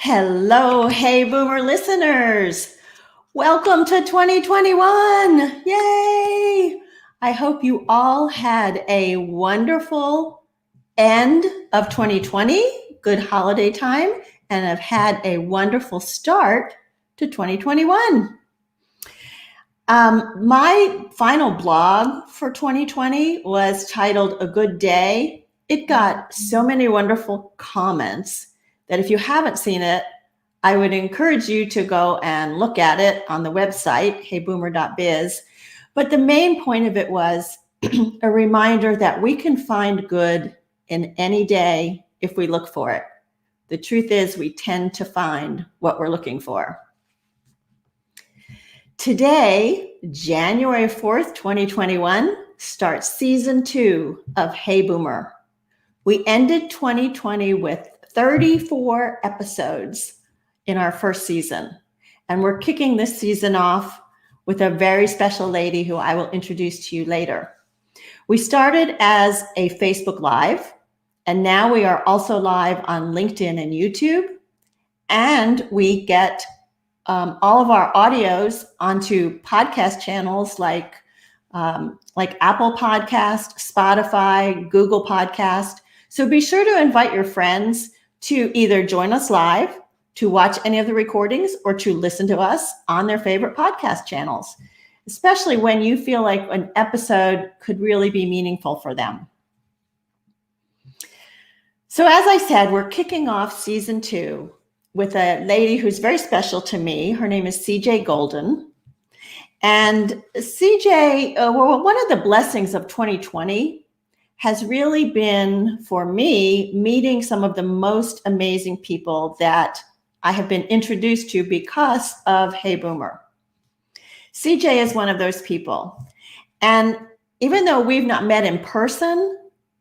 Hello, Hey Boomer listeners. Welcome to 2021. Yay! I hope you all had a wonderful end of 2020, good holiday time, and have had a wonderful start to 2021. My final blog for 2020 was titled A Good Day. It got so many wonderful comments that if you haven't seen it, I would encourage you to go and look at it on the website, heyboomer.biz. But the main point of it was a reminder that we can find good in any day if we look for it. The truth is, we tend to find what we're looking for. Today, January 4th, 2021, starts season 2 of Hey Boomer. We ended 2020 with 34 episodes in our first season. And we're kicking this season off with a very special lady who I will introduce to you later. We started as a Facebook Live, and now we are also live on LinkedIn and YouTube. And we get all of our audios onto podcast channels like Apple Podcast, Spotify, Google Podcast. So be sure to invite your friends to either join us live, to watch any of the recordings, or to listen to us on their favorite podcast channels, especially when you feel like an episode could really be meaningful for them. So as I said, we're kicking off season 2 with a lady who's very special to me. Her name is CJ Golden. And CJ, one of the blessings of 2020 has really been, for me, meeting some of the most amazing people that I have been introduced to because of Hey Boomer. CJ is one of those people. And even though we've not met in person,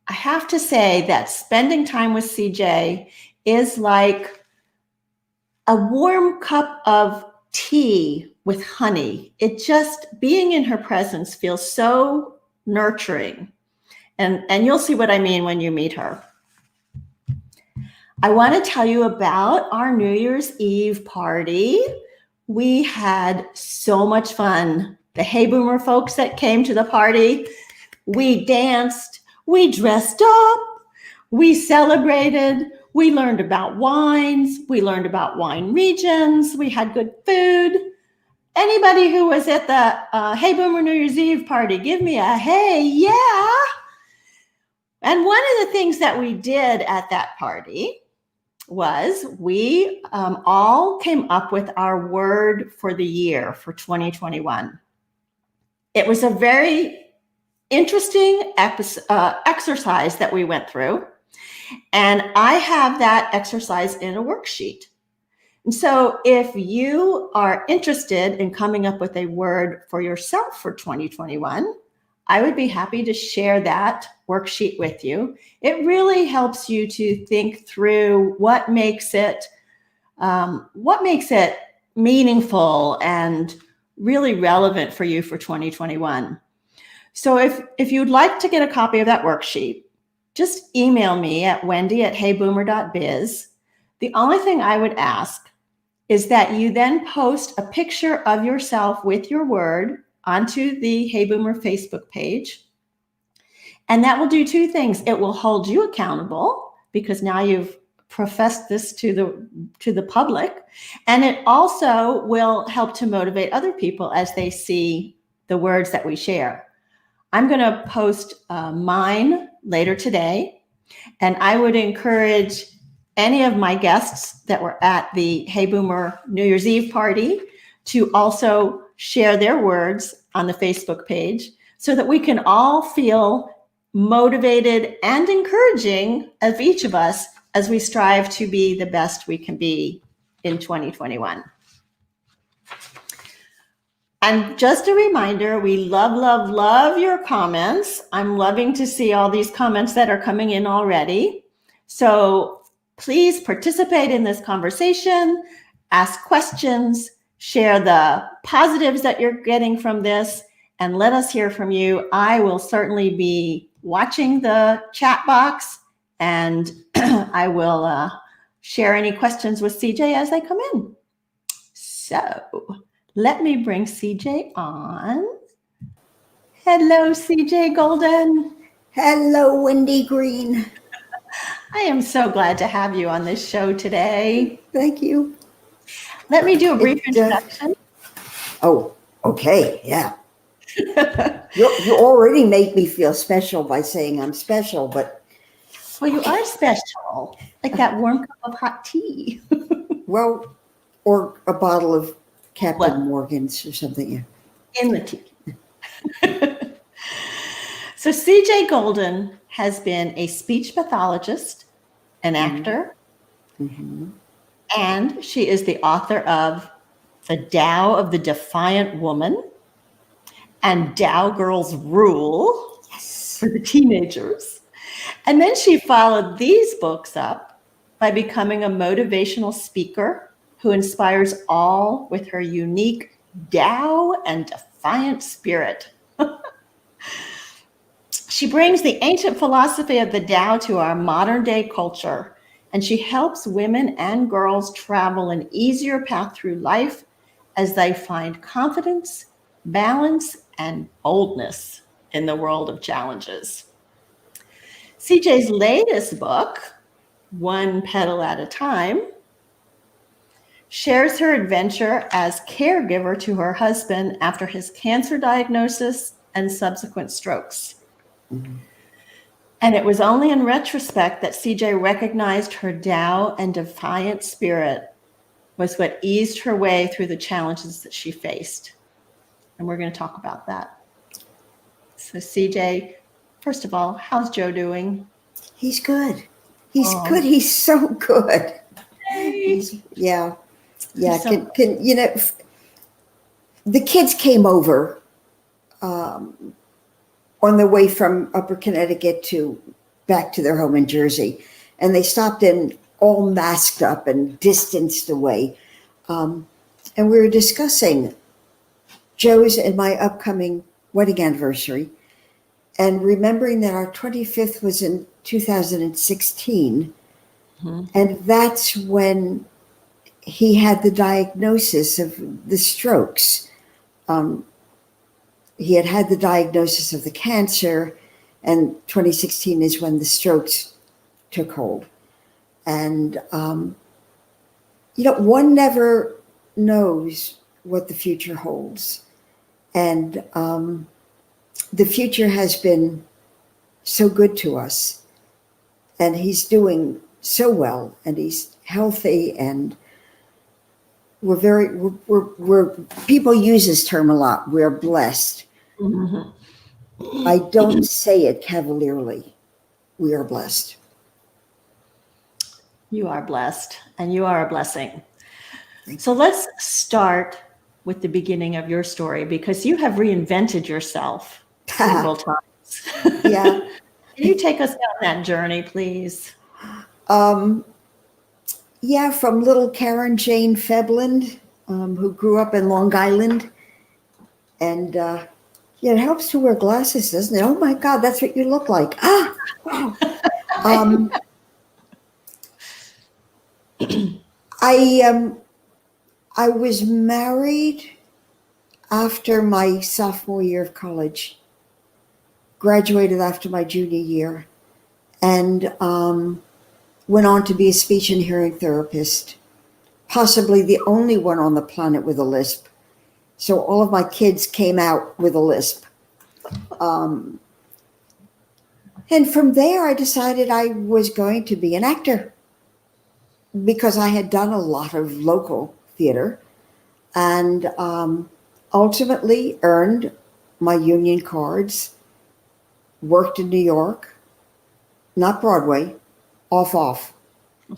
I have to say that spending time with CJ is like a warm cup of tea with honey. It just, being in her presence feels so nurturing. And you'll see what I mean when you meet her. I want to tell you about our New Year's Eve party. We had so much fun. The Hey Boomer folks that came to the party, we danced, we dressed up, we celebrated, we learned about wines, we learned about wine regions, we had good food. Anybody who was at the Hey Boomer New Year's Eve party, give me a hey, yeah. And one of the things that we did at that party was we all came up with our word for the year for 2021. It was a very interesting exercise that we went through. And I have that exercise in a worksheet. And so if you are interested in coming up with a word for yourself for 2021, I would be happy to share that worksheet with you. It really helps you to think through what makes it meaningful and really relevant for you for 2021. So if you'd like to get a copy of that worksheet, just email me at wendy@heyboomer.biz. The only thing I would ask is that you then post a picture of yourself with your word onto the Hey Boomer Facebook page. And that will do two things. It will hold you accountable because now you've professed this to the public. And it also will help to motivate other people as they see the words that we share. I'm going to post mine later today. And I would encourage any of my guests that were at the Hey Boomer New Year's Eve party to also share their words on the Facebook page so that we can all feel motivated and encouraging of each of us as we strive to be the best we can be in 2021. And just a reminder, we love your comments. I'm loving to see all these comments that are coming in already. So please participate in this conversation, ask questions, share the positives that you're getting from this, and let us hear from you. I will certainly be watching the chat box, and I will share any questions with CJ as they come in. So let me bring CJ on. Hello, CJ Golden. Hello, Wendy Green. I am so glad to have you on this show today. Thank you. Let me do a brief introduction. Oh, okay, yeah. You already make me feel special by saying I'm special, but... Well, you are special, like that warm cup of hot tea. Well, or a bottle of Captain Morgan's or something. Yeah. In the tea. So CJ Golden has been a speech pathologist, an actor, and she is the author of The Tao of the Defiant Woman and Tao-Girls Rule for the teenagers. And then she followed these books up by becoming a motivational speaker who inspires all with her unique Tao and defiant spirit. She brings the ancient philosophy of the Tao to our modern day culture, and she helps women and girls travel an easier path through life as they find confidence, balance, and boldness in the world of challenges. CJ's latest book, One Petal at a Time, shares her adventure as caregiver to her husband after his cancer diagnosis and subsequent strokes. And it was only in retrospect that CJ recognized her Tao and defiant spirit was what eased her way through the challenges that she faced. And we're going to talk about that. So CJ, first of all, how's Joe doing? He's good. He's good. He's so good. Yeah. So the kids came over on their way from Upper Connecticut back to their home in Jersey. And they stopped in all masked up and distanced away. And we were discussing Joe's and my upcoming wedding anniversary and remembering that our 25th was in 2016. And that's when he had the diagnosis of the strokes. He had the diagnosis of the cancer, and 2016 is when the strokes took hold. And, one never knows what the future holds. And the future has been so good to us. And he's doing so well, and he's healthy, and we're people use this term a lot. We're blessed. I don't say it cavalierly. We are blessed. You are blessed, and you are a blessing. So let's start with the beginning of your story, because you have reinvented yourself several times. Yeah. Can you take us down that journey, please? Yeah, from little Karen Jane Febland, who grew up in Long Island. And it helps to wear glasses, doesn't it? Oh my God, that's what you look like. Wow. I was married after my sophomore year of college, graduated after my junior year, and went on to be a speech and hearing therapist, possibly the only one on the planet with a lisp. So all of my kids came out with a lisp. And from there, I decided I was going to be an actor because I had done a lot of local theater and ultimately earned my union cards, worked in New York, not Broadway, off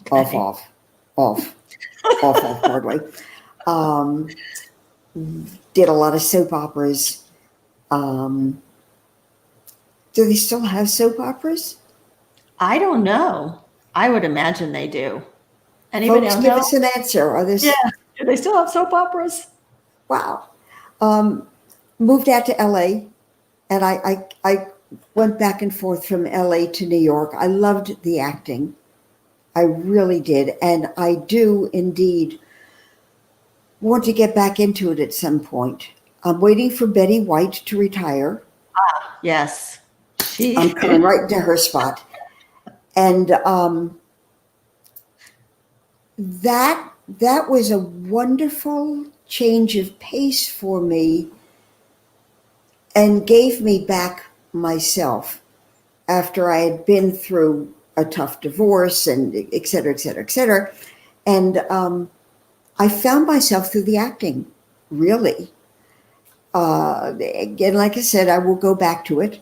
Broadway. Did a lot of soap operas. Do they still have soap operas? I don't know. I would imagine they do. Anybody Folks, else give know? us an answer. Are there? Yeah. Do they still have soap operas? Wow. Moved out to LA, and I went back and forth from LA to New York. I loved the acting. I really did. And I do indeed want to get back into it at some point. I'm waiting for Betty White to retire. Yes. I'm coming right into her spot. And that was a wonderful change of pace for me and gave me back myself after I had been through a tough divorce and et cetera, et cetera, et cetera. And I found myself through the acting, really. Again, like I said, I will go back to it.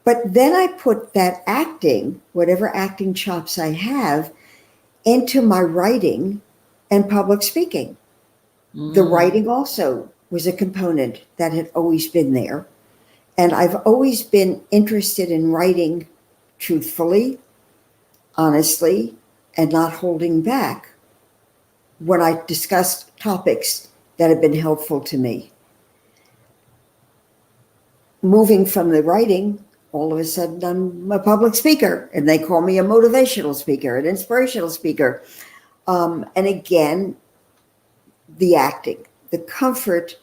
But then I put that acting, whatever acting chops I have, into my writing and public speaking. The writing also was a component that had always been there. And I've always been interested in writing truthfully, honestly, and not holding back when I discussed topics that have been helpful to me. Moving from the writing, all of a sudden I'm a public speaker, and they call me a motivational speaker, an inspirational speaker. And again, the acting, the comfort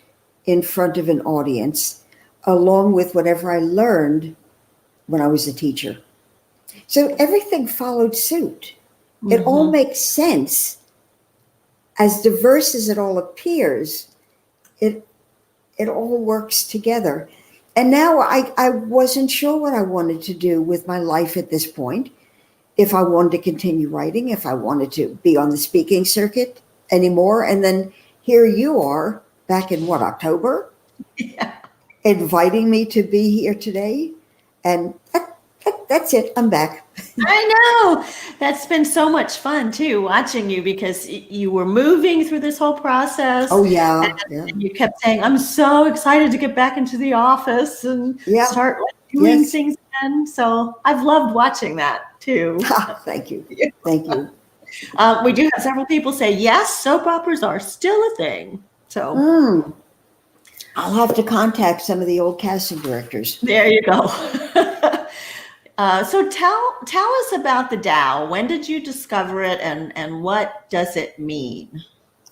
in front of an audience, along with whatever I learned when I was a teacher. So everything followed suit. It all makes sense. As diverse as it all appears, it all works together. And now I wasn't sure what I wanted to do with my life at this point. If I wanted to continue writing, if I wanted to be on the speaking circuit anymore. And then here you are back in what, October? Yeah. Inviting me to be here today. And that's it. I'm back. I know. That's been so much fun too, watching you, because you were moving through this whole process. Oh, yeah. And you kept saying, I'm so excited to get back into the office and start doing things again. So I've loved watching that too. Thank you. Thank you. We do have several people say, yes, soap operas are still a thing. So I'll have to contact some of the old casting directors. There you go. So tell us about the Tao. When did you discover it, and what does it mean?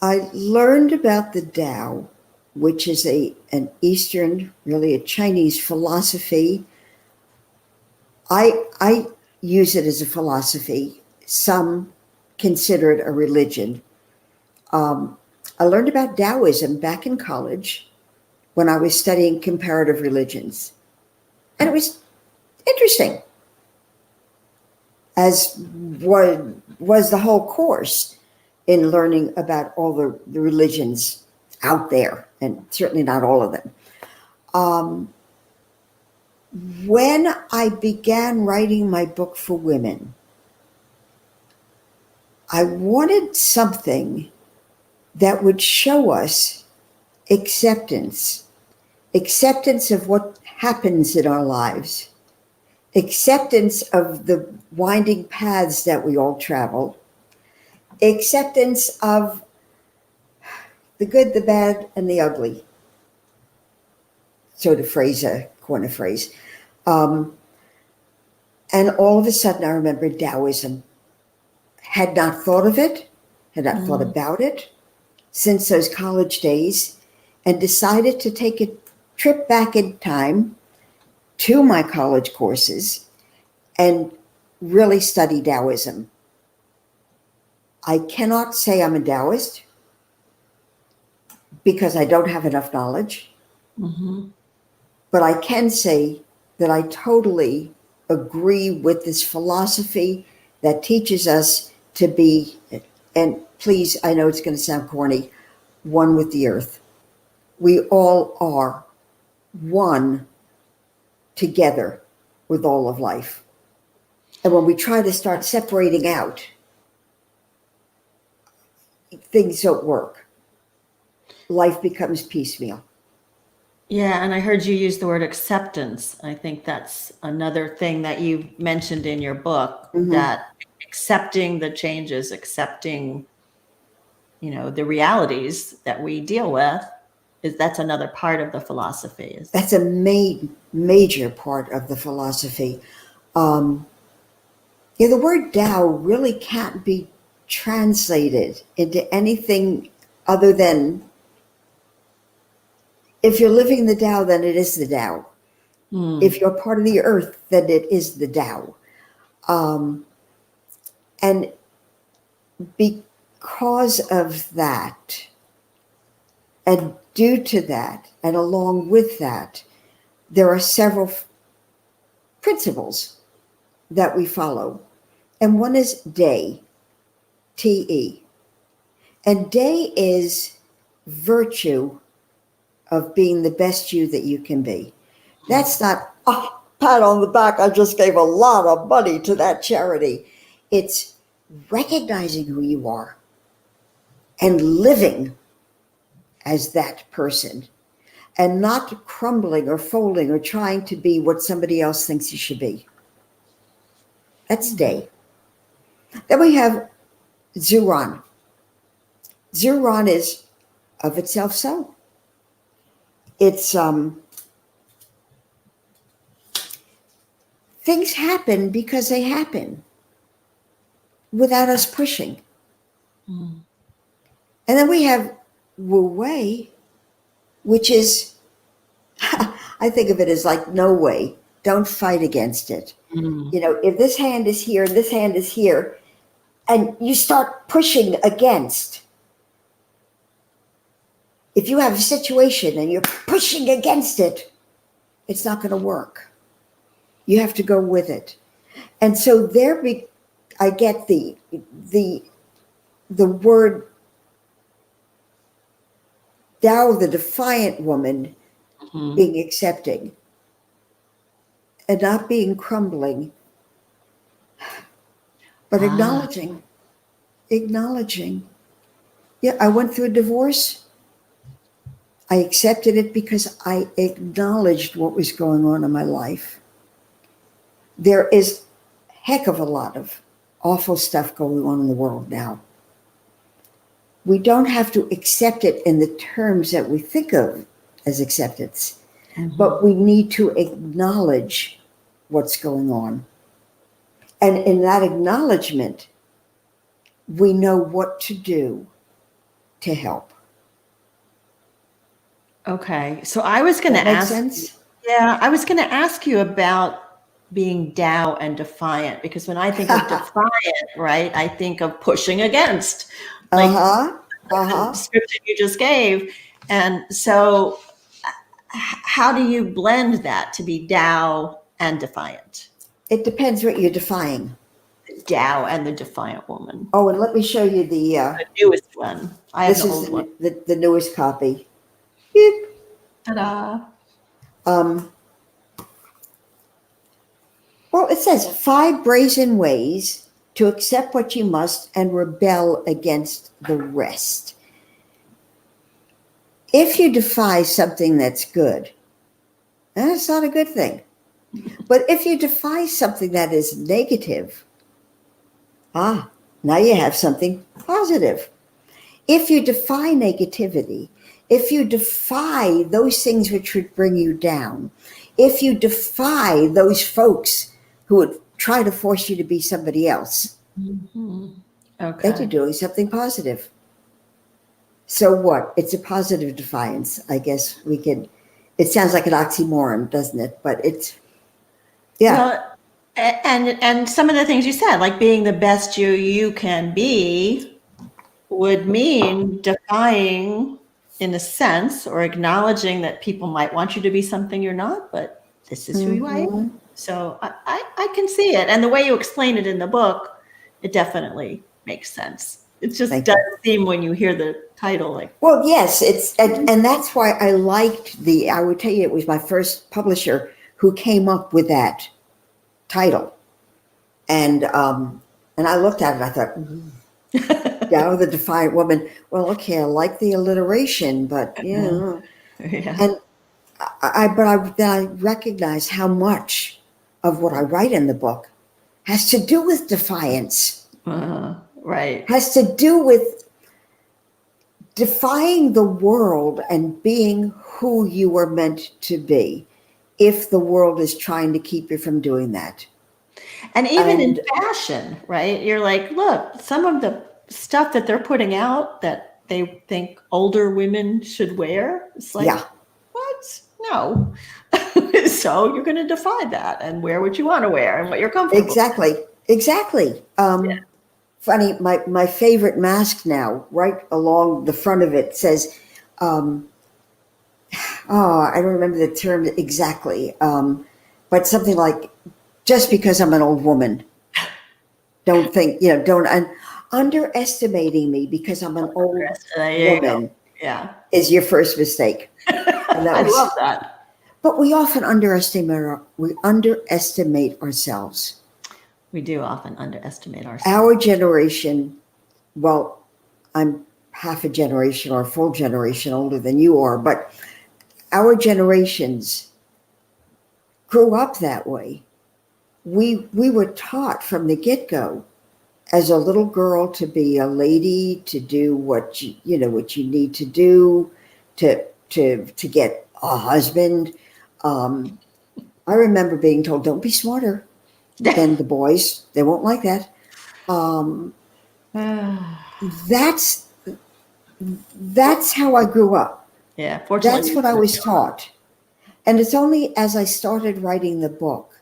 I learned about the Tao, which is an Eastern, really a Chinese philosophy. I use it as a philosophy. Some consider it a religion. I learned about Taoism back in college when I was studying comparative religions. And it was interesting, as was the whole course in learning about all the religions out there, and certainly not all of them. When I began writing my book for women, I wanted something that would show us acceptance of what happens in our lives, acceptance of the winding paths that we all travel, acceptance of the good, the bad, and the ugly. So to phrase a corner phrase. And all of a sudden I remembered Taoism. Had not thought of it, had not thought about it since those college days, and decided to take a trip back in time to my college courses and really study Taoism. I cannot say I'm a Taoist because I don't have enough knowledge, but I can say that I totally agree with this philosophy that teaches us to be, and please, I know it's going to sound corny, one with the earth. We all are one together with all of life. And when we try to start separating out, things don't work. Life becomes piecemeal. Yeah, and I heard you use the word acceptance. I think that's another thing that you mentioned in your book, that accepting the changes, accepting, the realities that we deal with, that's another part of the philosophy. That's a major part of the philosophy. Yeah, the word Tao really can't be translated into anything other than, if you're living the Tao, then it is the Tao. If you're part of the earth, then it is the Tao. And because of that, and due to that, and along with that, there are several principles that we follow. And one is day, T-E. And day is virtue of being the best you that you can be. That's not, oh, pat on the back, I just gave a lot of money to that charity. It's recognizing who you are and living as that person and not crumbling or folding or trying to be what somebody else thinks you should be. That's day. Then we have Zuran. Zuran is of itself so. It's things happen because they happen without us pushing. And then we have Wu Wei, which is, I think of it as like no way. Don't fight against it. You know, if this hand is here and this hand is here, and you start pushing against, if you have a situation and you're pushing against it, it's not going to work. You have to go with it. And so I get the word Tao, the defiant woman, being accepting and not being crumbling, but acknowledging. Yeah, I went through a divorce. I accepted it because I acknowledged what was going on in my life. There is a heck of a lot of awful stuff going on in the world now. We don't have to accept it in the terms that we think of as acceptance, but we need to acknowledge what's going on. And in that acknowledgement, we know what to do to help. Okay. So I was going to ask. Sense? Yeah, I was going to ask you about being Tao and defiant, because when I think of defiant, right, I think of pushing against, like the description you just gave. And so how do you blend that to be Tao and defiant? It depends what you're defying. Tao and the Defiant Woman. Oh, and let me show you The newest one. I have the old one. The newest copy. Beep. Ta-da. Well, it says 5 brazen ways to accept what you must and rebel against the rest. If you defy something that's good, that's not a good thing. But if you defy something that is negative, now you have something positive. If you defy negativity, if you defy those things which would bring you down, if you defy those folks who would try to force you to be somebody else, then you're doing something positive. So what? It's a positive defiance. I guess we could, it sounds like an oxymoron, doesn't it? But it's, yeah. Well, and some of the things you said, like being the best you can be, would mean defying, in a sense, or acknowledging that people might want you to be something you're not, but this is who I am. So I can see it. And the way you explain it in the book, it definitely makes sense. It just does seem, when you hear the title, like. Well, yes, it's, and that's why I liked I would tell you, it was my first publisher who came up with that title. And I looked at it, I thought, Tao, the Defiant Woman. Well, okay, I like the alliteration, but yeah. And I recognize how much of what I write in the book has to do with defiance. Right. Has to do with defying the world and being who you were meant to be, if the world is trying to keep you from doing that. And even in And fashion, right? You're like, look, some of the stuff that they're putting out that they think older women should wear, it's like, yeah, what? No. So you're going to defy that and wear what you want to wear and what you're comfortable. exactly. Funny, my favorite mask now, right along the front of it says, um, oh, I don't remember the term exactly, but something like, just because I'm an old woman, don't think, don't underestimating me because I'm an old There you go. woman Yeah. is your first mistake. And that I love was, that. but we underestimate ourselves. We do often underestimate ourselves. Our generation, well, I'm half a generation or a full generation older than you are, but our generations grew up that way. We were taught from the get-go as a little girl to be a lady, to do what you need to do, to get a husband. Um, I remember being told, "Don't be smarter than the boys; they won't like that." Um, that's that's how I grew up. Yeah, fortunately, That's what I was taught, and it's only as I started writing the book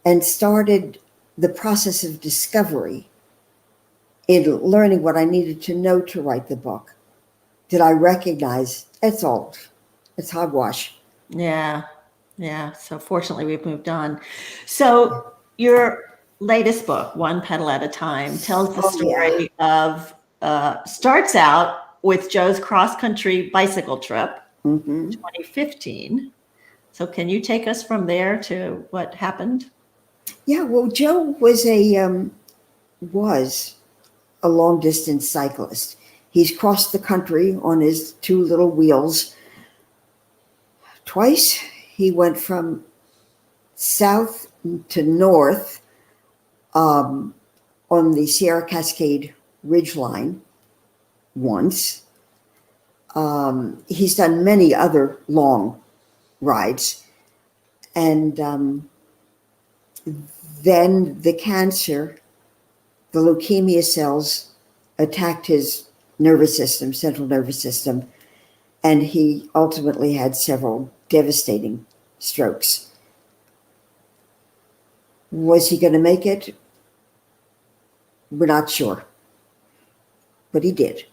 and started the process of discovery in learning what I needed to know to write the book did I recognize it's old, it's hogwash. yeah, yeah. So fortunately, we've moved on. So your latest book, One Petal at a Time, tells the Oh yeah. story of starts out with Joe's cross country bicycle trip, Hmm. 2015. So can you take us from there to what happened? Yeah. Well, Joe was a long distance cyclist. He's crossed the country on his two little wheels twice. He went from south to north um, on the Sierra Cascade Ridgeline once. He's done many other long rides. And then the cancer, the leukemia cells attacked his nervous system, central nervous system, and he ultimately had several devastating strokes. Was he going to make it? We're not sure, but he did.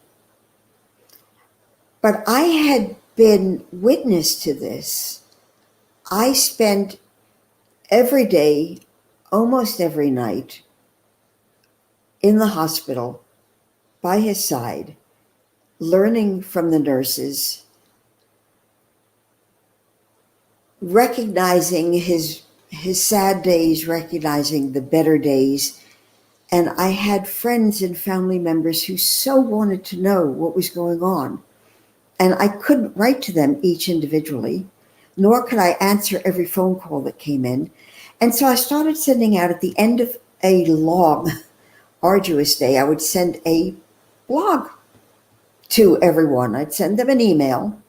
But I had been witness to this. I spent every day, almost every night, in the hospital by his side, learning from the nurses, recognizing his sad days, recognizing the better days. And I had friends and family members who so wanted to know what was going on. And I couldn't write to them each individually, nor could I answer every phone call that came in. And so I started sending out at the end of a long, arduous day, I would send a blog to everyone. I'd send them an email,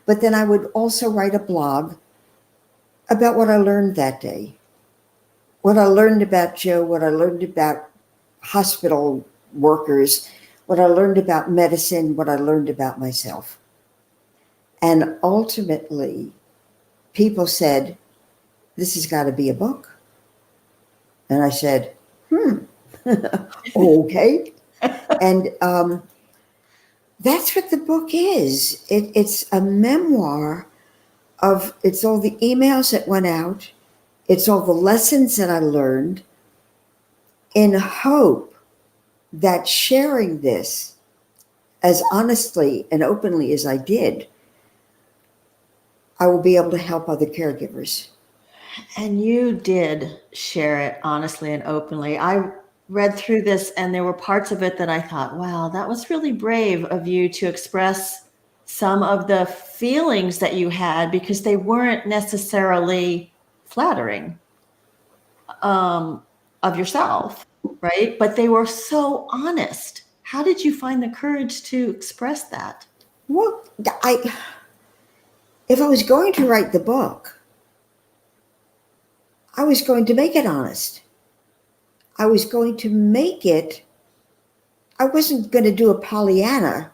but then I would also write a blog about what I learned that day, what I learned about Joe, what I learned about hospital workers, what I learned about medicine, what I learned about myself. And ultimately, people said, this has got to be a book. And I said, okay. And that's what the book is. It's a memoir of, it's all the emails that went out, it's all the lessons that I learned, in hope that sharing this as honestly and openly as I did, I will be able to help other caregivers. And you did share it honestly and openly. I read through this and there were parts of it that I thought, wow, that was really brave of you to express some of the feelings that you had because they weren't necessarily flattering of yourself, right? But they were so honest. How did you find the courage to express that? Well, if I was going to write the book, I was going to make it honest. I was going to make it, I wasn't going to do a Pollyanna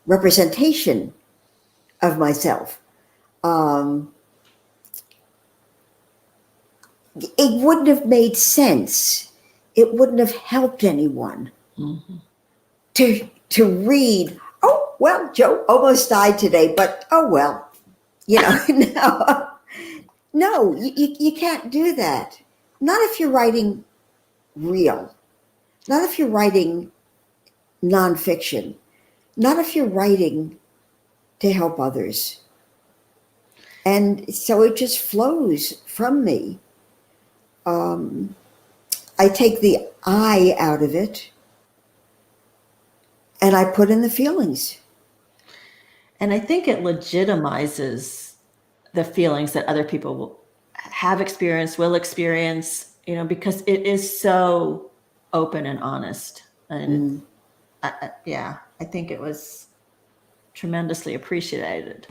representation of myself. It wouldn't have made sense. It wouldn't have helped anyone to read, oh, well, Joe almost died today, but oh, well, no. No, you can't do that. Not if you're writing real. Not if you're writing nonfiction. Not if you're writing to help others. And so it just flows from me. I take the I out of it and I put in the feelings. And I think it legitimizes the feelings that other people will have experienced, will experience, because it is so open and honest. And I think it was tremendously appreciated.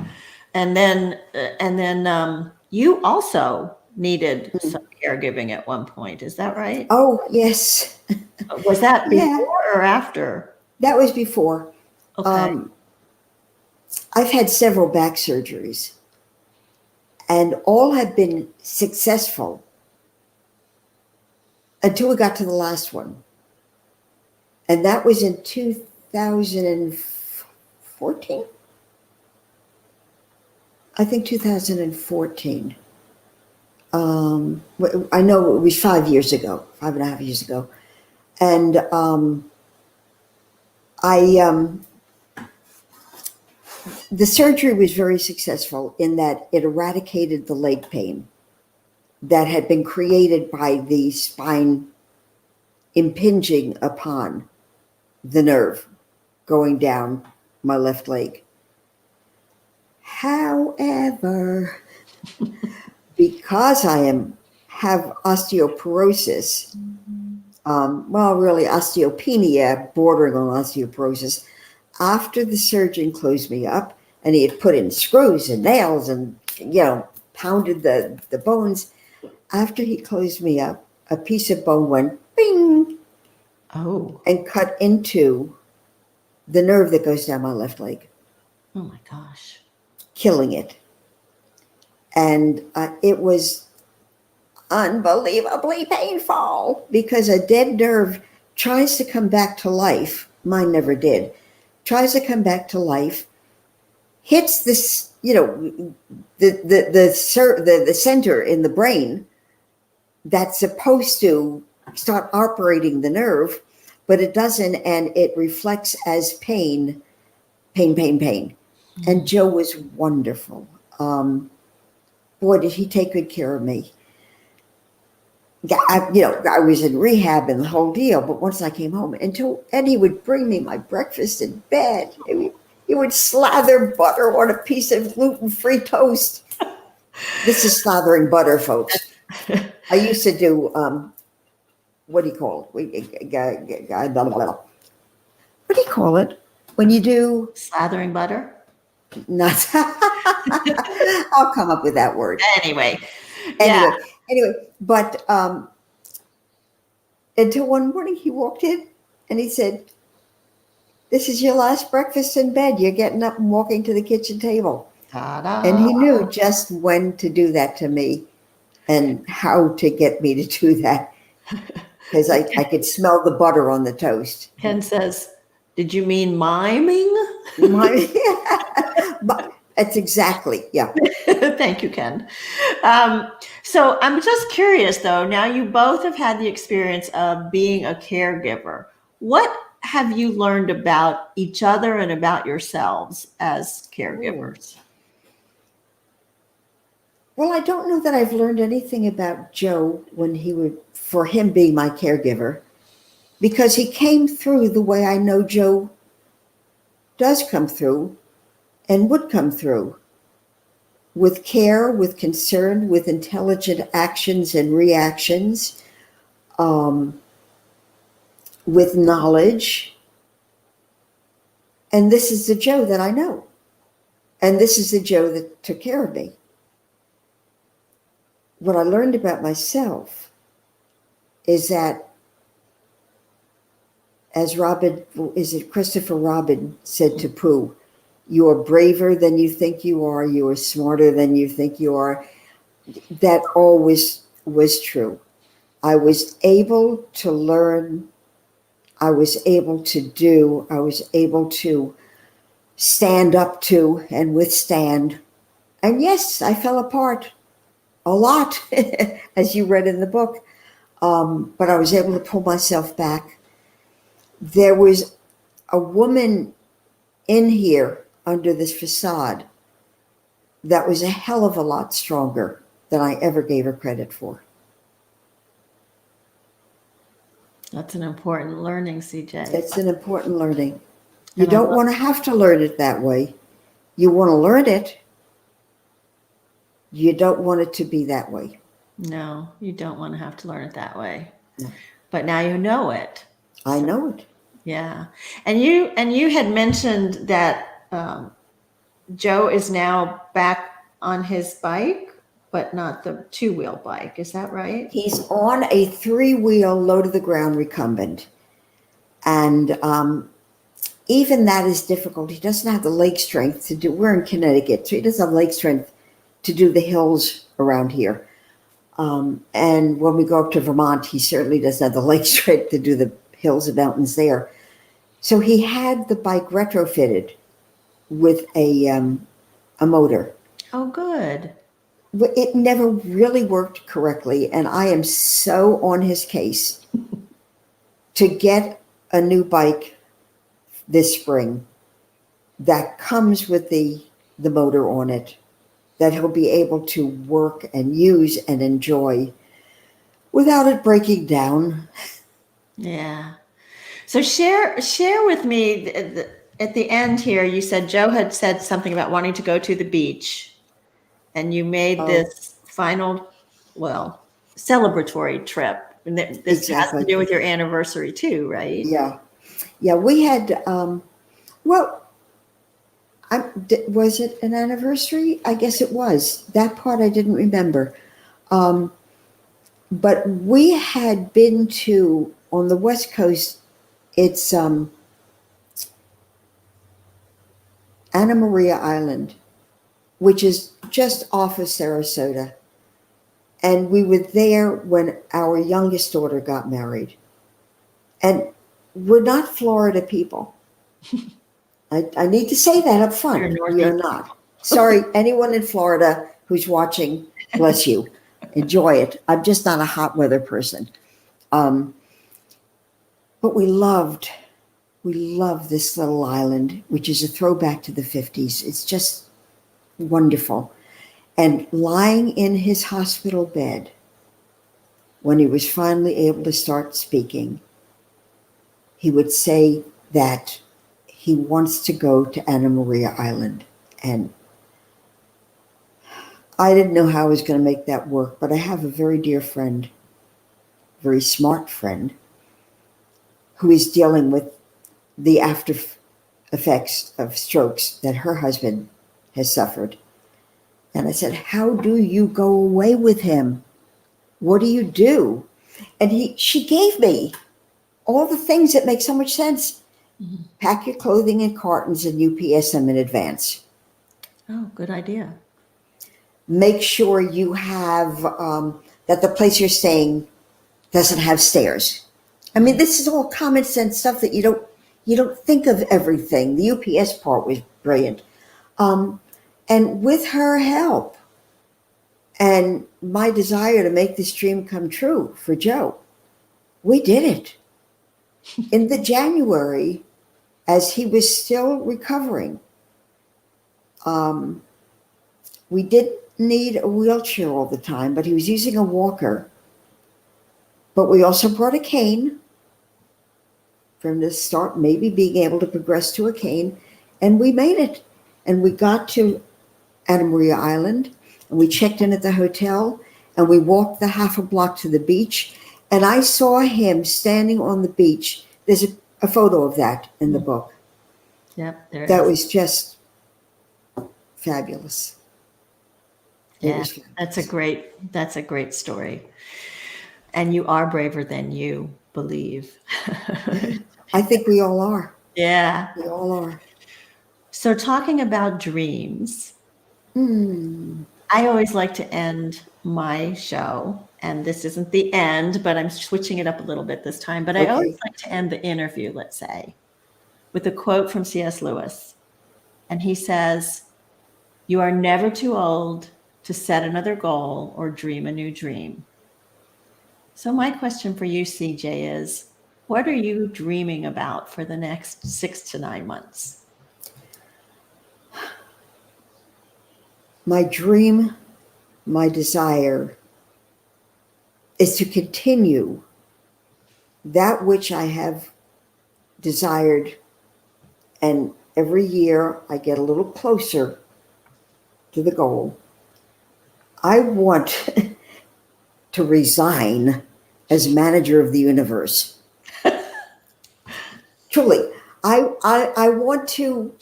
And then you also needed some caregiving at one point. Is that right? Oh, yes. Was that before Yeah. or after? That was before. Okay. I've had several back surgeries, and all have been successful until we got to the last one. And that was in 2014. I think 2014. I know it was 5 years ago, 5.5 years ago. And the surgery was very successful in that it eradicated the leg pain that had been created by the spine impinging upon the nerve going down my left leg. However, because I have osteoporosis, really osteopenia bordering on osteoporosis, after the surgeon closed me up and he had put in screws and nails and, pounded the bones, after he closed me up, a piece of bone went bing and cut into the nerve that goes down my left leg. Oh my gosh. Killing it. And it was unbelievably painful because a dead nerve tries to come back to life. Mine never did. Tries to come back to life, hits this, the center in the brain that's supposed to start operating the nerve, but it doesn't, and it reflects as pain. And Joe was wonderful. Boy, did he take good care of me. I was in rehab and the whole deal, but once I came home, and he would bring me my breakfast in bed. He would slather butter on a piece of gluten-free toast. This is slathering butter, folks. I used to do, what do you call it? What do you call it? When you do... Slathering butter? Not. I'll come up with that word. Anyway, but until one morning he walked in and he said, "This is your last breakfast in bed. You're getting up and walking to the kitchen table." Ta-da. And he knew just when to do that to me and how to get me to do that, because I could smell the butter on the toast. Ken says, "Did you mean miming?" But that's exactly, yeah. Thank you, Ken. So I'm just curious, though. Now you both have had the experience of being a caregiver. What have you learned about each other and about yourselves as caregivers? Well, I don't know that I've learned anything about Joe for him being my caregiver, because he came through the way I know Joe does come through and would come through, with care, with concern, with intelligent actions and reactions, with knowledge. And this is the Joe that I know. And this is the Joe that took care of me. what I learned about myself is that, as Christopher Robin said to Pooh, you are braver than you think you are. You are smarter than you think you are. That always was true. I was able to learn. I was able to do. I was able to stand up to and withstand. And yes, I fell apart a lot, as you read in the book. But I was able to pull myself back. There was a woman in here under this facade that was a hell of a lot stronger than I ever gave her credit for. That's an important learning, CJ. It's an important learning. You And don't want to have to learn it that way. You want to learn it. You don't want it to be that way. No, you don't want to have to learn it that way. No. But now you know it. I know it. Yeah. And you had mentioned that Joe is now back on his bike, but not the two-wheel bike. Is that right? He's on a three-wheel low-to-the-ground recumbent. And even that is difficult. He doesn't have the leg strength to do. We're in Connecticut, so he doesn't have leg strength to do the hills around here. And when we go up to Vermont, he certainly doesn't have the leg strength to do the hills and mountains there. So he had the bike retrofitted with a motor. Oh, good. It never really worked correctly, and I am so on his case to get a new bike this spring that comes with the motor on it, that he'll be able to work and use and enjoy without it breaking down. Yeah. So share with me at the end here, you said Joe had said something about wanting to go to the beach, and you made this final, celebratory trip. And this Exactly. has to do with your anniversary too, right? Yeah. Yeah, we had, was it an anniversary? I guess it was. That part I didn't remember. But we had been to, on the West Coast, it's Anna Maria Island, which is just off of Sarasota. And we were there when our youngest daughter got married. And we're not Florida people. I need to say that up front. We are not. Sorry, anyone in Florida who's watching, bless you. Enjoy it. I'm just not a hot weather person. But we loved this little island, which is a throwback to the 50s. It's just wonderful. And lying in his hospital bed, when he was finally able to start speaking, he would say that he wants to go to Anna Maria Island. And I didn't know how I was going to make that work, but I have a very dear friend, very smart friend, who is dealing with the after effects of strokes that her husband has suffered. And I said, how do you go away with him? What do you do? And she gave me all the things that make so much sense. Mm-hmm. Pack your clothing in cartons and UPS them in advance. Oh, good idea. Make sure you have, that the place you're staying doesn't have stairs. I mean, this is all common sense stuff that you don't think of everything. The UPS part was brilliant. And with her help and my desire to make this dream come true for Joe, we did it. In the January, as he was still recovering, we didn't need a wheelchair all the time, but he was using a walker. But we also brought a cane for him to start maybe being able to progress to a cane, and we made it. And we got to Anna Maria Island, and we checked in at the hotel, and we walked the half a block to the beach, and I saw him standing on the beach. There's a photo of that in the book. Yep, there that is. Was just fabulous. Yeah, was that's a fabulous. great story. And you are braver than you believe. I think we all are. Yeah. We all are. So talking about dreams, Hmm. I always like to end my show, and this isn't the end, but I'm switching it up a little bit this time. But I always Okay. like to end the interview, let's say, with a quote from C.S. Lewis. And he says, "You are never too old to set another goal or dream a new dream." So my question for you, CJ, is what are you dreaming about for the next 6 to 9 months? My dream, my desire is to continue that which I have desired. And every year I get a little closer to the goal. I want to resign as manager of the universe. Truly, I want to,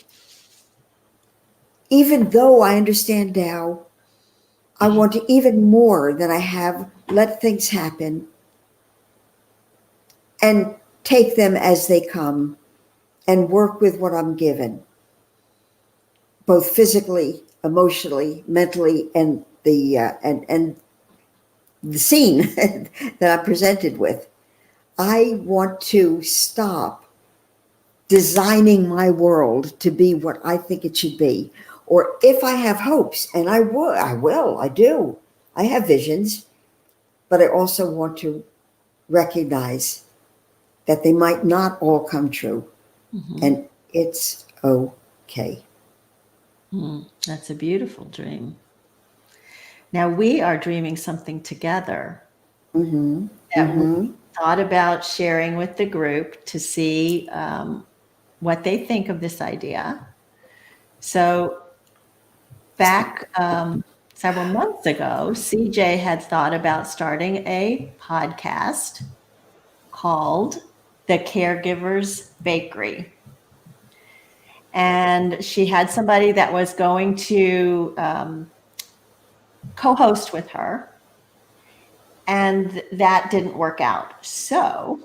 even though I understand Tao, I want to even more than I have let things happen and take them as they come and work with what I'm given, both physically, emotionally, mentally, and the scene that I'm presented with. I want to stop designing my world to be what I think it should be. Or if I have hopes, and I do. I have visions, but I also want to recognize that they might not all come true. Mm-hmm. And it's okay. That's a beautiful dream. Now we are dreaming something together Mm-hmm. that we Mm-hmm. thought about sharing with the group to see what they think of this idea. So back several months ago, CJ had thought about starting a podcast called The Caregivers Bakery. And she had somebody that was going to co host with her, and that didn't work out. So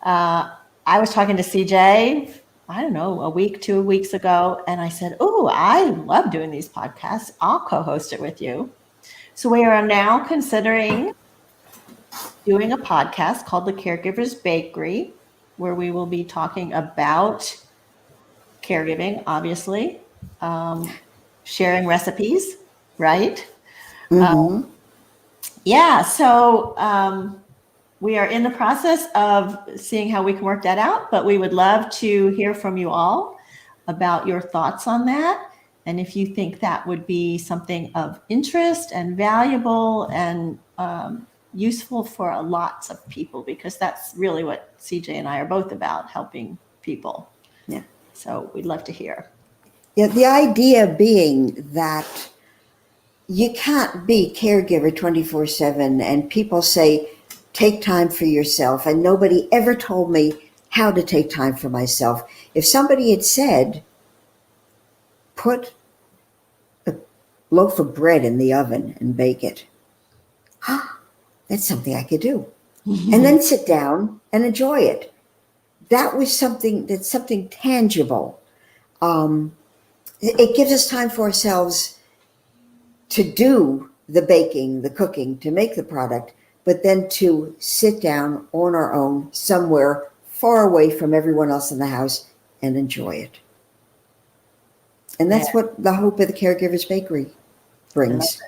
I was talking to CJ, I don't know, a week, 2 weeks ago, and I said, "Oh, I love doing these podcasts. I'll co host it with you." So we are now considering doing a podcast called The Caregivers Bakery, where we will be talking about caregiving, obviously, sharing recipes, right? Uh, Mm-hmm. yeah, so we are in the process of seeing how we can work that out, but we would love to hear from you all about your thoughts on that. And if you think that would be something of interest and valuable and useful for lots of people, because that's really what CJ and I are both about, helping people. Yeah. So we'd love to hear. Yeah. The idea being that you can't be caregiver 24/7, and people say take time for yourself, and nobody ever told me how to take time for myself. If somebody had said put a loaf of bread in the oven and bake it, that's something I could do, and then sit down and enjoy it. That's something tangible. It gives us time for ourselves to do the baking, the cooking, to make the product, but then to sit down on our own somewhere far away from everyone else in the house and enjoy it. And Yeah, that's what the hope of the Caregivers Bakery I love brings. it.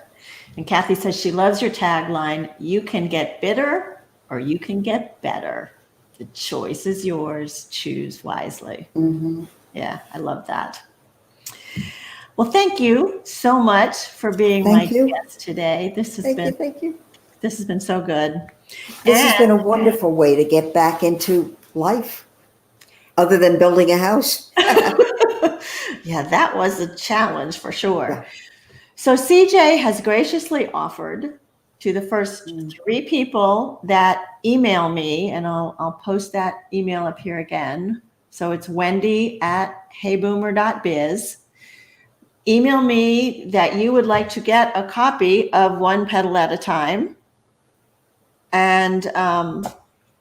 And Kathy says she loves your tagline, "You can get bitter or you can get better. The choice is yours. Choose wisely." Mm-hmm. Yeah, I love that. Well, thank you so much for being my Thank you. guest today. Thank you. Thank you. This has been so good. This has And been a wonderful way to get back into life other than building a house. yeah, that was a challenge for sure. Yeah. So CJ has graciously offered to the first Mm. 3 people that email me, and I'll post that email up here again. So it's Wendy at heyboomer.biz. email me that you would like to get a copy of One Petal at a Time. And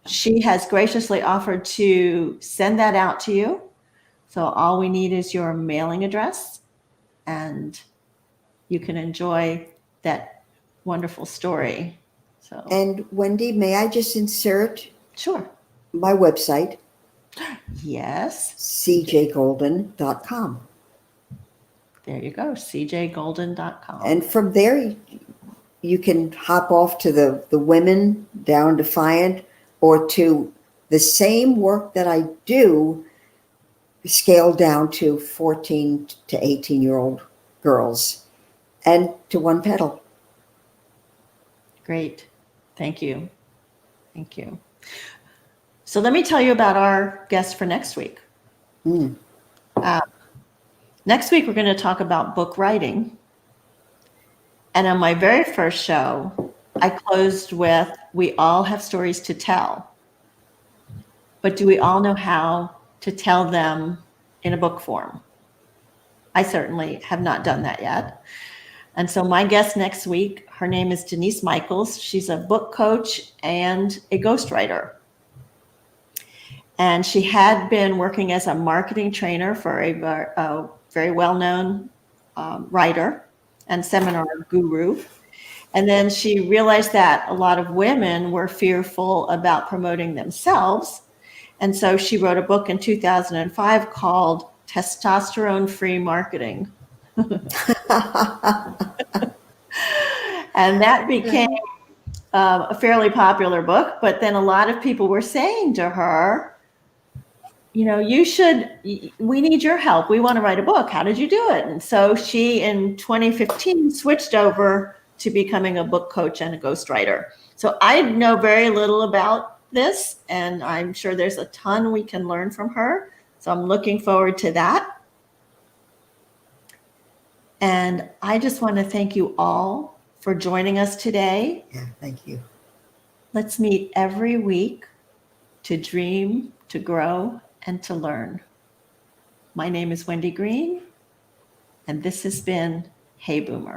she has graciously offered to send that out to you. So all we need is your mailing address, and you can enjoy that wonderful story. So, And Wendy, may I just insert sure. my website, Yes. cjgolden.com. There you go, cjgolden.com. And from there, you can hop off to the women down Defiant, or to the same work that I do, scaled down to 14 to 18-year-old girls, and to One Petal. Great. Thank you. Thank you. So let me tell you about our guest for next week. Next week, we're going to talk about book writing. And on my very first show, I closed with, we all have stories to tell. But do we all know how to tell them in a book form? I certainly have not done that yet. And so my guest next week, her name is Denise Michaels. She's a book coach and a ghostwriter. And she had been working as a marketing trainer for a very well-known writer and seminar guru. And then she realized that a lot of women were fearful about promoting themselves. And so she wrote a book in 2005 called Testosterone Free Marketing. And that became a fairly popular book. But then a lot of people were saying to her, you know, we need your help. We want to write a book. How did you do it? And so she, in 2015, switched over to becoming a book coach and a ghostwriter. So I know very little about this, and I'm sure there's a ton we can learn from her. So I'm looking forward to that. And I just want to thank you all for joining us today. Yeah, thank you. Let's meet every week to dream, to grow, and to learn. My name is Wendy Green, and this has been Hey Boomer.